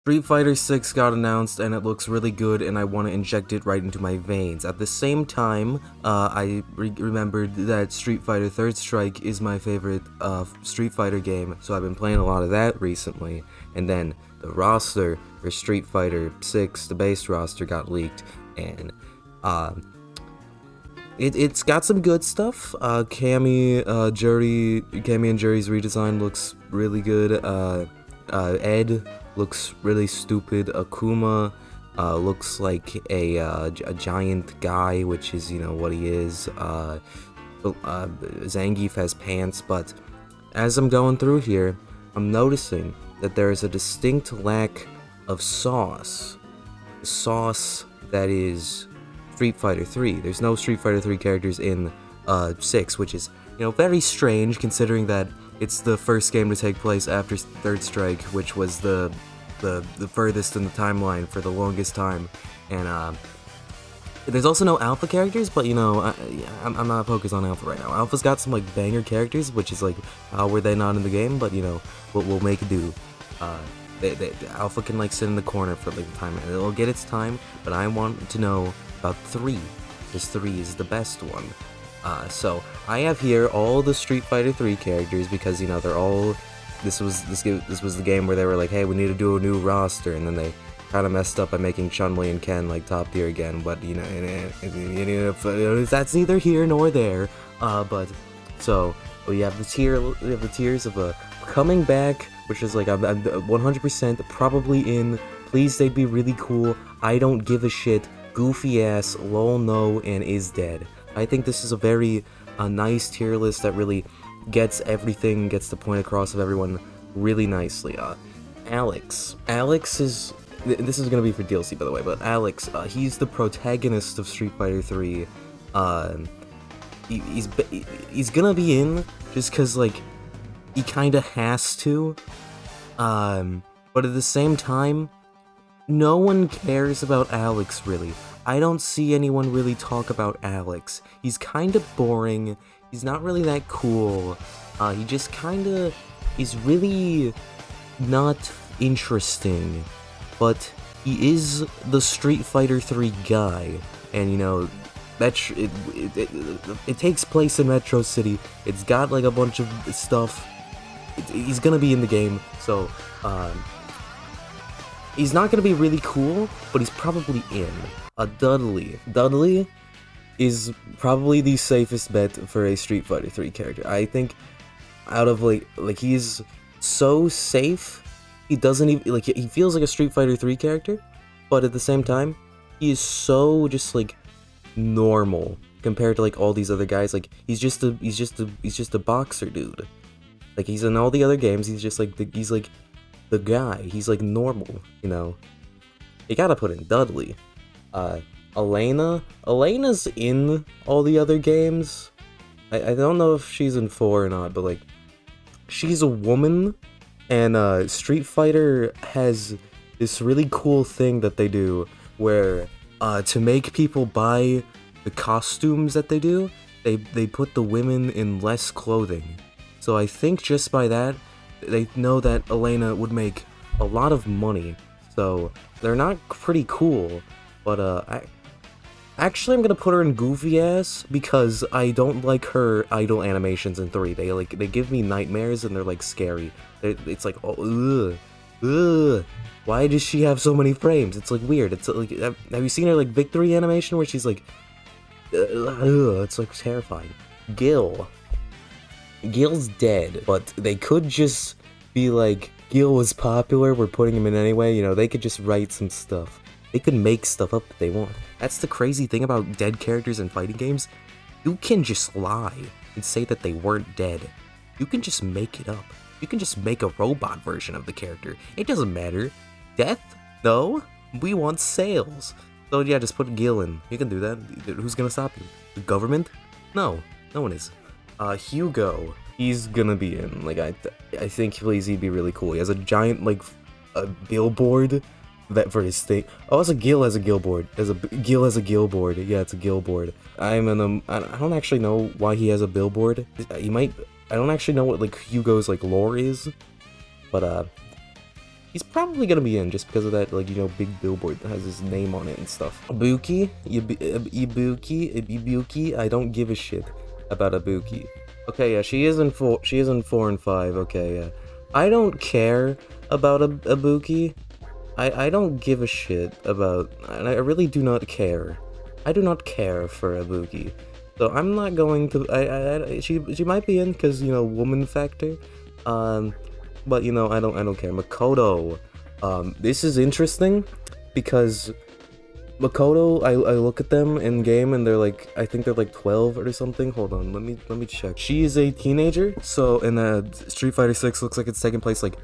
Street Fighter 6 got announced and it looks really good and I want to inject it right into my veins. At the same time, I remembered that Street Fighter Third Strike is my favorite Street Fighter game, so I've been playing a lot of that recently. And then the roster for Street Fighter 6, the base roster, got leaked, and it's got some good stuff. Cammy and Jury's redesign looks really good. Ed looks really stupid. Akuma looks like a giant guy, which is, you know, what he is. Zangief has pants, but as I'm going through here, I'm noticing that there is a distinct lack of sauce. The sauce that is Street Fighter 3. There's no Street Fighter 3 characters in 6, which is, you know, very strange considering that it's the first game to take place after Third Strike, which was the furthest in the timeline for the longest time. And there's also no Alpha characters, but, you know, I'm not focused on Alpha right now. Alpha's got some, like, banger characters, which is like, how were they not in the game? But, you know, we'll make it do. Alpha can, like, sit in the corner for, like, the time, and it'll get its time, but I want to know about 3, because 3 is the best one. So I have here all the Street Fighter 3 characters because, you know, they're all. This was the game where they were like, hey, we need to do a new roster, and then they kind of messed up by making Chun-Li and Ken like top tier again. But you know, that's neither here nor there. But so we have the tiers of coming back, which is like I'm 100% probably in. Please, they'd be really cool. I don't give a shit. Goofy ass, lol no, and is dead. I think this is a very nice tier list that really gets the point across of everyone really nicely. Alex is, this is gonna be for DLC by the way, but Alex, he's the protagonist of Street Fighter 3. He's gonna be in just cause like he kinda has to, but at the same time, no one cares about Alex really. I don't see anyone really talk about Alex. He's kinda boring. He's not really that cool. He just kinda is really not interesting. But he is the Street Fighter 3 guy. And you know, it takes place in Metro City. It's got like a bunch of stuff. He's gonna be in the game, so he's not gonna be really cool, but he's probably in. Dudley. Dudley is probably the safest bet for a Street Fighter 3 character. I think out of like he's so safe, he doesn't even like he feels like a Street Fighter 3 character, but at the same time, he is so just like normal compared to like all these other guys. Like he's just a boxer dude. Like he's in all the other games, he's just like the guy. He's like normal, you know. You gotta put in Dudley. Elena's in all the other games. I don't know if she's in 4 or not, but like, she's a woman, and Street Fighter has this really cool thing that they do, where to make people buy the costumes that they do, they put the women in less clothing. So I think just by that, they know that Elena would make a lot of money, so they're not pretty cool. But, actually I'm gonna put her in goofy ass, because I don't like her idle animations in 3. They give me nightmares, and they're, like, scary. It's like, oh, ugh, why does she have so many frames? It's, like, weird. It's, like, have you seen her, like, victory animation, where she's, like, it's, like, terrifying. Gil's dead, but they could just be like, Gil was popular, we're putting him in anyway, you know, they could just write some stuff. They could make stuff up if they want. That's the crazy thing about dead characters in fighting games. You can just lie and say that they weren't dead. You can just make it up. You can just make a robot version of the character. It doesn't matter. Death? No. We want sales. So yeah, just put Gil in. You can do that. Who's gonna stop you? The government? No. No one is. Hugo. He's gonna be in. Like, I think he'd be really cool. He has a giant, like, a billboard that for his thing. Oh, it's a Gil has a Gil board. Gil has a Gil board. Yeah, it's a Gil board. I don't actually know why he has a billboard. He might. I don't actually know what like Hugo's like lore is, but He's probably gonna be in just because of that, like, you know, big billboard that has his name on it and stuff. Ibuki, Ibuki, I don't give a shit about Ibuki. Okay, yeah, she is in 4 and 5, okay, yeah. I don't care about Ibuki. I don't give a shit about, and I really do not care. I do not care for Ibuki. So I'm not going to, she might be in because, you know, woman factor. But, you know, I don't care. Makoto. This is interesting because Makoto, I look at them in game and they're like, I think they're like 12 or something. Hold on, let me check. She is a teenager, so in Street Fighter 6 looks like it's taking place like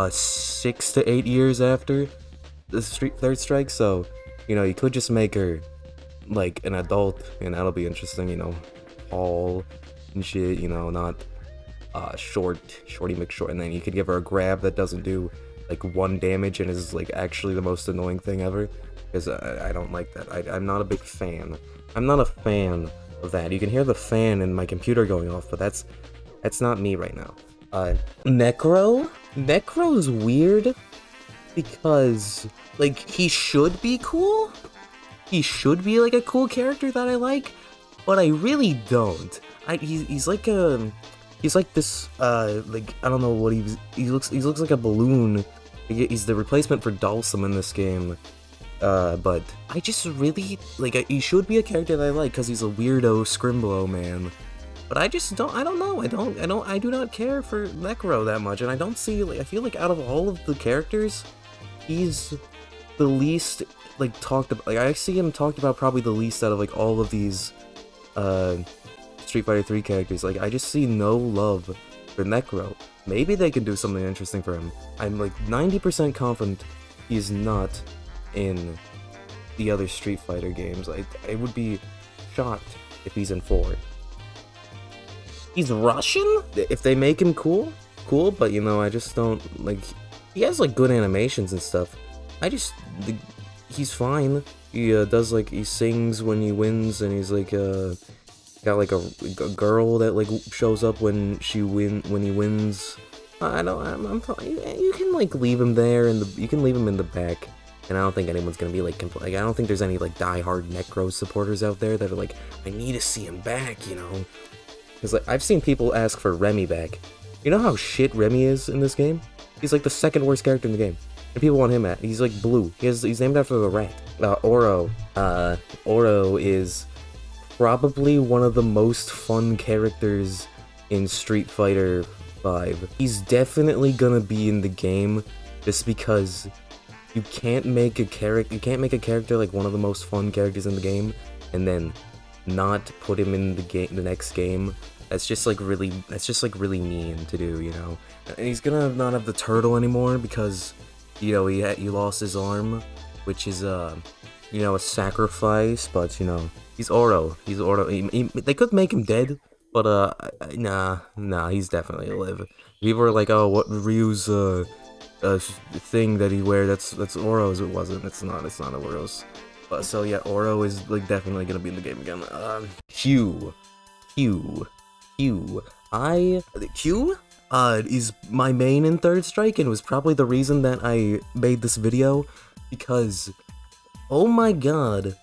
6 to 8 years after the Third Strike. So, you know, you could just make her like an adult, and that'll be interesting. You know, tall and shit. You know, not shorty McShort, and then you could give her a grab that doesn't do like 1 damage and is like actually the most annoying thing ever. Because I don't like that. I'm not a big fan. I'm not a fan of that. You can hear the fan in my computer going off, but that's not me right now. Necro? Necro's weird because, like, he should be cool. He should be, like, a cool character that I like, but I really don't. He's like this, like, I don't know what he looks like a balloon. He's the replacement for Dalsum in this game. But I just really, like, he should be a character that I like because he's a weirdo Scrimblow man. But I just don't, I do not care for Necro that much, and I don't see, like, I feel like out of all of the characters, he's the least, like, talked about. Like, I see him talked about probably the least out of, like, all of these, Street Fighter 3 characters. Like, I just see no love for Necro. Maybe they can do something interesting for him. I'm, like, 90% confident he's not in the other Street Fighter games. I would be shocked if he's in 4. He's Russian? If they make him cool, but, you know, I just don't, like, he has, like, good animations and stuff. He's fine. He, does, like, he sings when he wins, and he's, like, got, like, a girl that, like, shows up when he wins. I'm fine. You can, like, leave him there, you can leave him in the back. And I don't think anyone's gonna be, like, I don't think there's any, like, die-hard Necro supporters out there that are like, I need to see him back, you know? Because, like, I've seen people ask for Remy back. You know how shit Remy is in this game? He's, like, the 2nd worst character in the game. And people want him at. He's, like, blue. He's named after the rat. Oro. Oro is probably one of the most fun characters in Street Fighter 5. He's definitely gonna be in the game just because you can't make a character like one of the most fun characters in the game and then not put him in the next game. That's just like really mean to do, you know. And he's gonna not have the turtle anymore because, you know, he lost his arm, which is you know, a sacrifice. But, you know, he's Oro. They could make him dead, but nah, he's definitely alive. People are like, oh, what Ryu's thing that he wear, that's Oro's. It wasn't. It's not Oro's. But so yeah, Oro is, like, definitely gonna be in the game again. Q is my main in Third Strike, and was probably the reason that I made this video, because oh my god,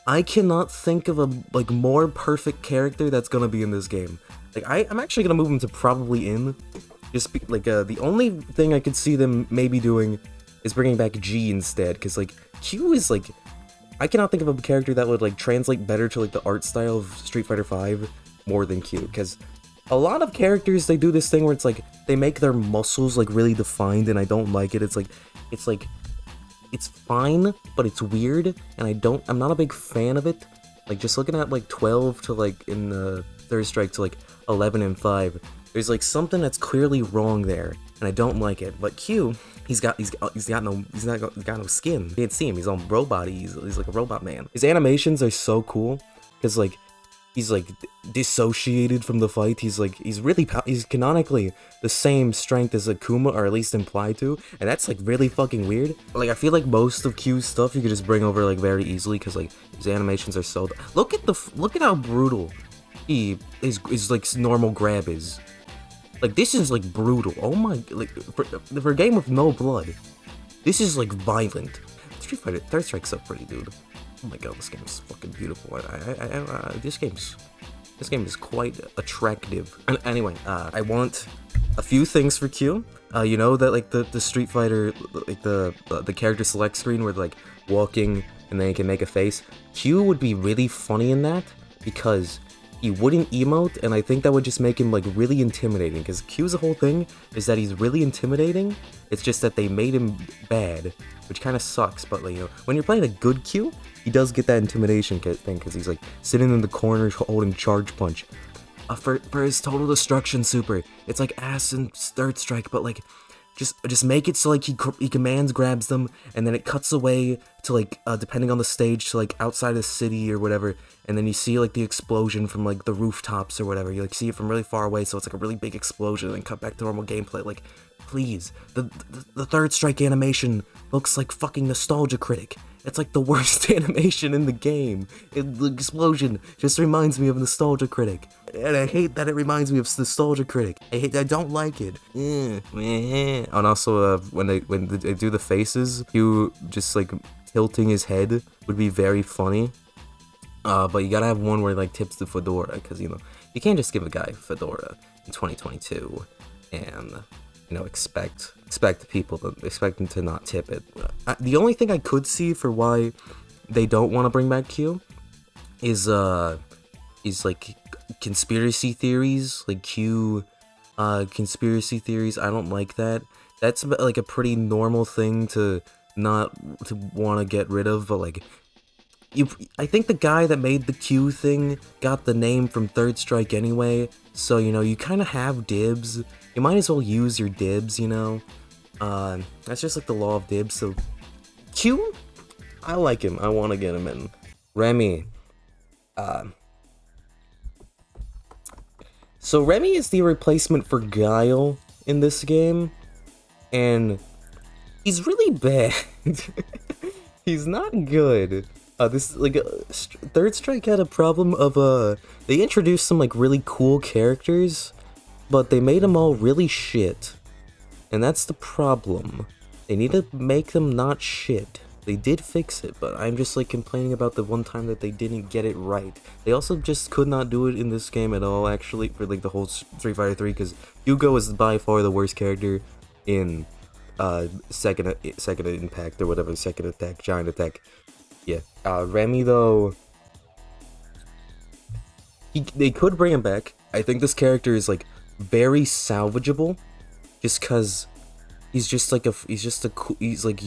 I cannot think of a, like, more perfect character that's gonna be in this game. Like, I'm actually gonna move him to probably in. Just the only thing I could see them maybe doing is bringing back G instead, because, like, Q is, like, I cannot think of a character that would, like, translate better to, like, the art style of Street Fighter 5 more than Q, because a lot of characters, they do this thing where it's, like, they make their muscles, like, really defined, and I don't like it. It's fine, but it's weird, and I'm not a big fan of it. Like, just looking at, like, 12 to, like, in the Third Strike to, like, 11 and 5, there's, like, something that's clearly wrong there, and I don't like it. But Q, he's got no skin. You can't see him. He's on robot. He's like a robot man. His animations are so cool because, like, he's, like, dissociated from the fight. He's canonically the same strength as Akuma, or at least implied to, and that's, like, really fucking weird. Like, I feel like most of Q's stuff you could just bring over, like, very easily because, like, his animations are so. Look at how brutal his like normal grab is. Like, this is, like, brutal. Oh my, like, for a game with no blood, This is like violent. Street Fighter Third Strike's so pretty, dude. Oh my god, this game is fucking beautiful. This game is quite attractive. And anyway, I want a few things for Q. You know that like the Street Fighter, like the character select screen where they're like walking and then you can make a face. Q would be really funny in that because he wouldn't emote, and I think that would just make him like really intimidating. Because Q's whole thing is that he's really intimidating. It's just that they made him bad, which kind of sucks. But like, you know, when you're playing a good Q, he does get that intimidation thing because he's like sitting in the corner holding charge punch. For his total destruction super, it's like ass in Third Strike, but like just make it so like he commands grabs them, and then it cuts away to like depending on the stage to like outside of the city or whatever, and then you see like the explosion from like the rooftops or whatever. You like see it from really far away, so it's like a really big explosion, and then cut back to normal gameplay. Like, please, the Third Strike animation looks like fucking Nostalgia Critic. It's like the worst animation in the game. The explosion just reminds me of Nostalgia Critic. And I hate that it reminds me of Nostalgia Critic. I don't like it. And also, when they do the faces, you just like tilting his head would be very funny. But you gotta have one where he like tips the fedora, because you know, you can't just give a guy a fedora in 2022 and you know, expect him to not tip it. The only thing I could see for why they don't want to bring back Q is like conspiracy theories, like Q conspiracy theories. I don't like that. That's like a pretty normal thing to not to want to get rid of, but like I think the guy that made the Q thing got the name from Third Strike anyway, so you know, you kind of have dibs. You might as well use your dibs, you know? That's just like the law of dibs, so... Q? I like him. I want to get him in. Remy. So Remy is the replacement for Guile in this game, and he's really bad. He's not good. Third Strike had a problem of, they introduced some, like, really cool characters, but they made them all really shit. And that's the problem. They need to make them not shit. They did fix it, but I'm just, like, complaining about the one time that they didn't get it right. They also just could not do it in this game at all, actually, for, like, the whole Street Fighter 3, because Hugo is by far the worst character in, second impact, or whatever, second attack, giant attack. Yeah, Remy, though, they could bring him back. I think this character is, like, very salvageable, just because he's just like he's like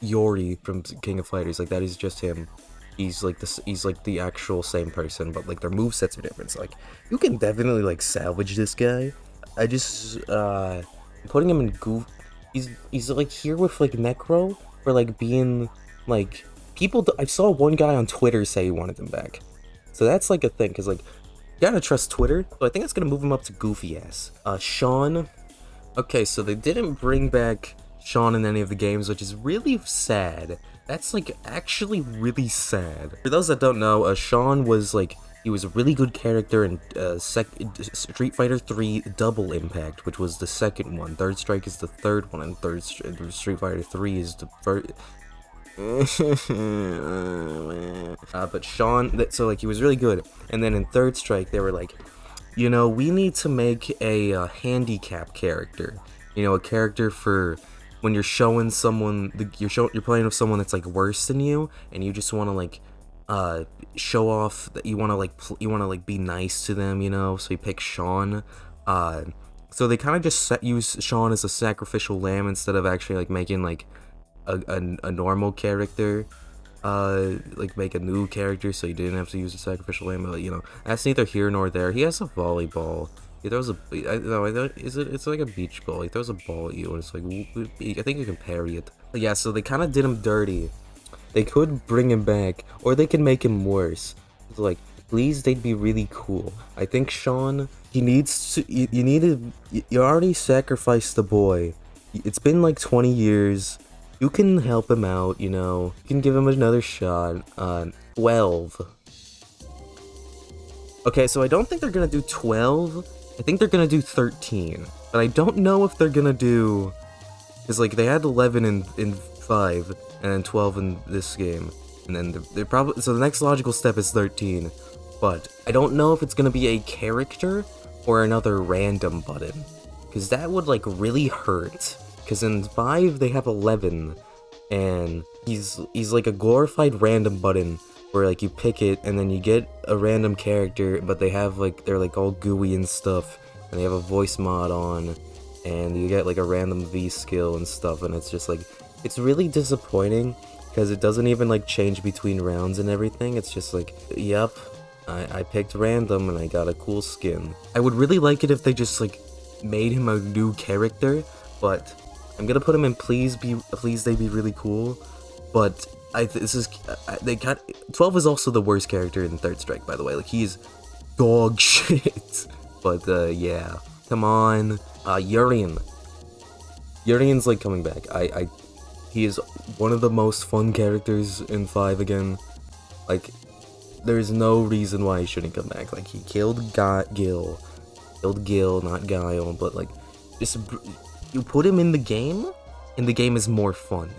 Yori from King of Fighters. Like, that is just him. He's like the actual same person, but like their movesets are different. So, like, you can definitely like salvage this guy. I just putting him in goof. He's like here with like Necro for like being like people. I saw one guy on Twitter say he wanted him back, so that's like a thing, because like you gotta trust Twitter. So I think that's gonna move him up to goofy ass. Sean. Okay, so they didn't bring back Sean in any of the games, which is really sad. That's like actually really sad. For those that don't know, Sean was like, he was a really good character in Street Fighter 3 Double Impact, which was the second one. Third Strike is the third one, and Street Fighter 3 is the first. But Sean, so like he was really good. And then in Third Strike, they were like, you know, we need to make a handicap character. You know, a character for when you're showing someone, you're playing with someone that's like worse than you, and you just want to like show off that you want to like be nice to them, you know. So you pick Sean. So they kind of just use Sean as a sacrificial lamb instead of actually like making like a normal character. Like make a new character, so you didn't have to use a sacrificial lamb. But you know, that's neither here nor there. He has a volleyball. He throws a, it's like a beach ball. He throws a ball at you, and it's like, I think you can parry it. But yeah, so they kind of did him dirty. They could bring him back, or they can make him worse. It's like, please, they'd be really cool. I think Sean, he needs to, you already sacrificed the boy. It's been like 20 years. You can help him out, you know. You can give him another shot. 12. Okay, so I don't think they're gonna do 12. I think they're gonna do 13. But I don't know if they're gonna do... Because, like, they had 11 in 5, and then 12 in this game. And then they're probably, so the next logical step is 13. But I don't know if it's gonna be a character or another random button, because that would like really hurt. Because in 5 they have 11, and he's like a glorified random button where like you pick it and then you get a random character, but they have like, they're like all gooey and stuff, and they have a voice mod on, and you get like a random V skill and stuff, and it's just like, it's really disappointing because it doesn't even like change between rounds and everything. It's just like, yep, I picked random and I got a cool skin. I would really like it if they just like made him a new character, but I'm gonna put him in please they be really cool. But they got 12 is also the worst character in Third Strike, by the way. Like, he's dog shit. But yeah, come on, Urian. Urian's like coming back. He is one of the most fun characters in 5 again. Like, there's no reason why he shouldn't come back. Like, he killed Gil, not Guile, but like, just you put him in the game, and the game is more fun.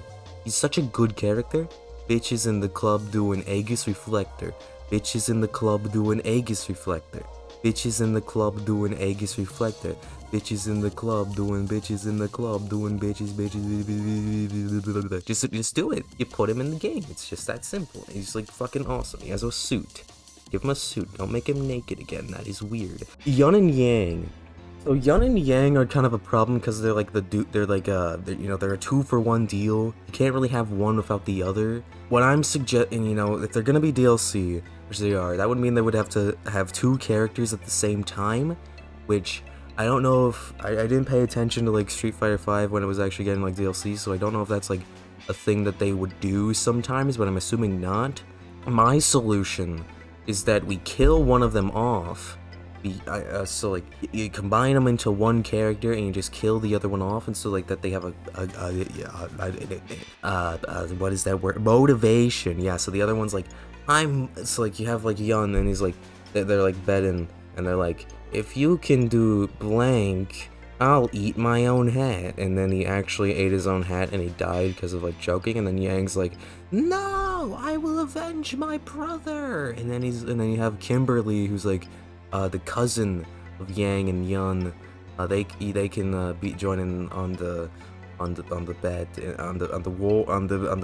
He's such a good character. Bitches in the club doing Aegis Reflector. Bitches in the club doing Aegis Reflector. Bitches in the club doing Aegis Reflector. Bitches in the club doing bitches in the club doing bitches. Just do it. You put him in the game. It's just that simple. He's like fucking awesome. He has a suit. Give him a suit. Don't make him naked again. That is weird. Yun and Yang. So Yun and Yang are kind of a problem because they're like they're a 2-for-1 deal. You can't really have one without the other. What I'm suggesting, you know, if they're gonna be DLC, which they are, that would mean they would have to have 2 characters at the same time, which I don't know if I didn't pay attention to like Street Fighter V when it was actually getting like DLC, so I don't know if that's like a thing that they would do sometimes, but I'm assuming not. My solution is that we kill one of them off. So like you combine them into one character and you just kill the other one off, and so like that they have what is that word? Motivation. Yeah. So the other one's like, so like you have like Yun, and he's like, they're like betting, and they're like, if you can do blank, I'll eat my own hat. And then he actually ate his own hat and he died because of like choking. And then Yang's like, no, I will avenge my brother. And then you have Kimberly, who's like the cousin of Yang and Yun. They can be joining on the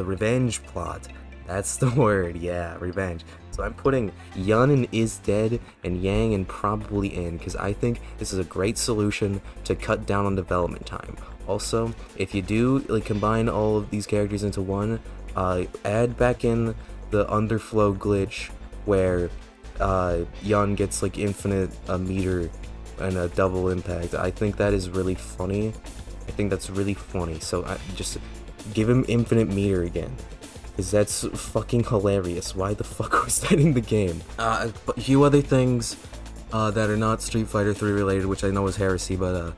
revenge plot. That's the word, yeah, revenge. So I'm putting Yun is dead and Yang and probably in, because I think this is a great solution to cut down on development time. Also, if you do like combine all of these characters into one, add back in the underflow glitch where Yun gets like infinite meter and a double impact. I think that is really funny. I think that's really funny. So just give him infinite meter again, because that's fucking hilarious. Why the fuck was that in the game? But a few other things that are not Street Fighter 3 related, which I know is heresy, but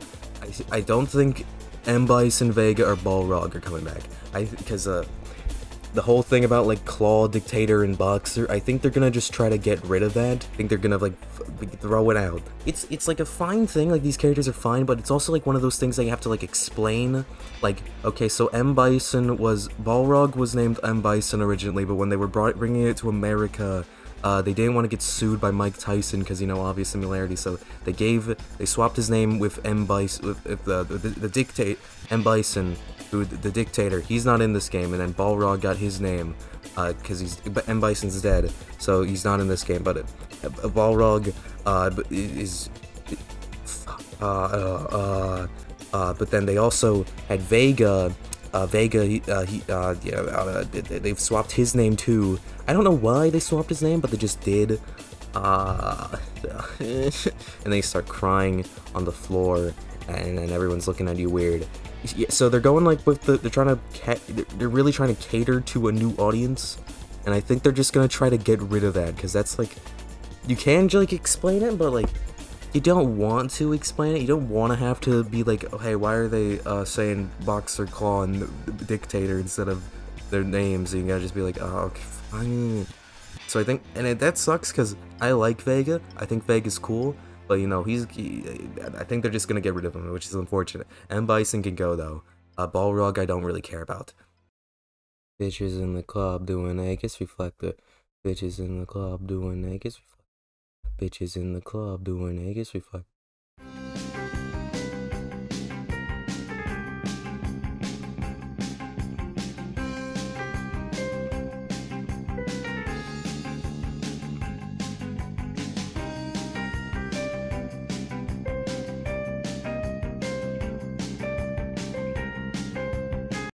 I don't think M-Bison, Vega, or Balrog are coming back. Because the whole thing about like Claw, Dictator, and Boxer, I think they're gonna just try to get rid of that. I think they're gonna like throw it out. It's like a fine thing, like these characters are fine, but it's also like one of those things that you have to like explain. Like, okay, so Balrog was named M-Bison originally, but when they were bringing it to America, they didn't want to get sued by Mike Tyson because, you know, obvious similarity, so they swapped his name with M-Bison, with the Dictator, M-Bison, who the Dictator, he's not in this game, and then Balrog got his name, because M-Bison's dead, so he's not in this game, but Balrog, but then they also had Vega. They've swapped his name too. I don't know why they swapped his name, but they just did. And they start crying on the floor, and then everyone's looking at you weird. Yeah, so they're going like with they're really trying to cater to a new audience, and I think they're just gonna try to get rid of that, because that's like, you can like explain it, but like, you don't want to explain it. You don't want to have to be like, oh, hey, why are they saying Boxer, Claw, and Dictator instead of their names? And you gotta just be like, oh, okay, fine. So I think, and that sucks, because I like Vega. I think Vega's cool, but you know, I think they're just gonna get rid of him, which is unfortunate. M-Bison can go though. Balrog I don't really care about. Bitches in the club doing Vegas reflector. Bitches in the club doing Vegas reflector. Bitches in the club doing Vegas reflector.